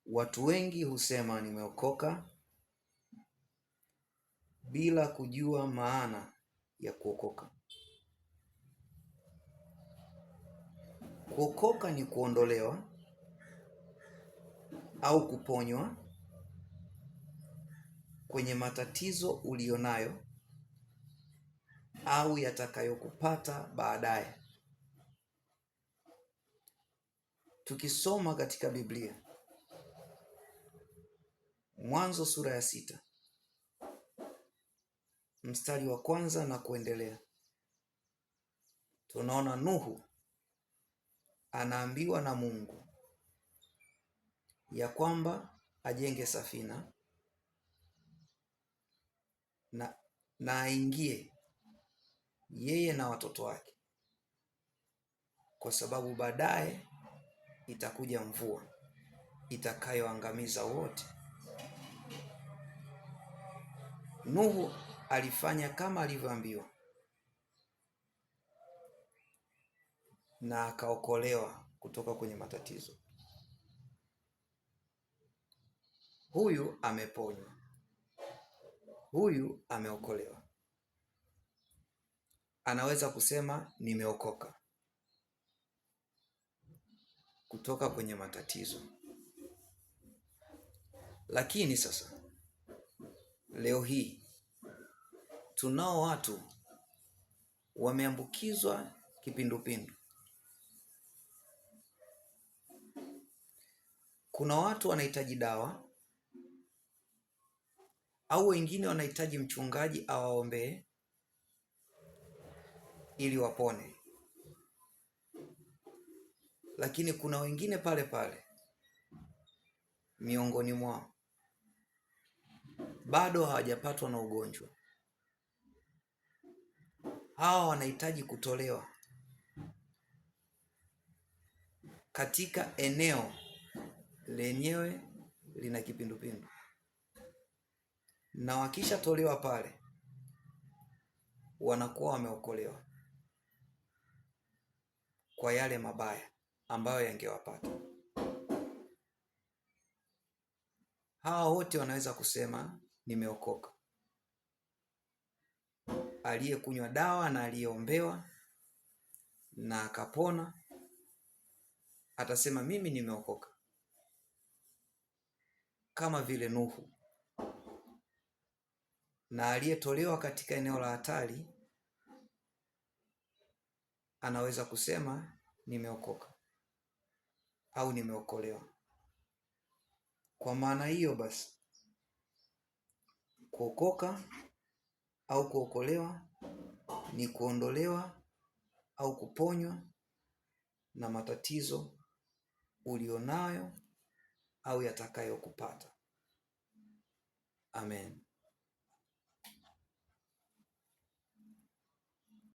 Watu wengi husema nimeokoka bila kujua maana ya kuokoka. Kuokoka ni kuondolewa au kuponywa kwenye matatizo ulionayo au yatakayokupata baadaye. Tukisoma katika Biblia, Mwanzo sura ya 6 mstari wa 1 na kuendelea, tunaona Nuhu anaambiwa na Mungu ya kwamba ajenge safina na aingie yeye na watoto wake, kwa sababu baadaye itakuja mvua itakayoangamiza wote. Nuhu alifanya kama alivyoambiwa na akaokolewa kutoka kwenye matatizo. Huyu ameponywa, huyu ameokolewa, anaweza kusema nimeokoka kutoka kwenye matatizo. Lakini sasa leo hii tunao watu wameambukizwa kipindupindu. Kuna watu wanahitaji dawa, au wengine wanahitaji mchungaji awaombee ili wapone. Lakini kuna wengine pale pale miongoni mwao bado hawajapatwa na ugonjwa. Hawa wanahitaji kutolewa katika eneo lenyewe lina kipindupindu, na wakishatolewa pale wanakuwa wameokolewa kwa yale mabaya ambayo yangewapata. Hawa wote wanaweza kusema nimeokoka. Aliyekunywa dawa na aliyeombewa na akapona atasema mimi nimeokoka, kama vile Nuhu. Na aliyetolewa katika eneo la hatari anaweza kusema nimeokoka au nimeokolewa. Kwa maana hiyo basi, kuokoka au kuokolewa ni kuondolewa au kuponywa na matatizo ulionayo au yatakayokupata. Amen.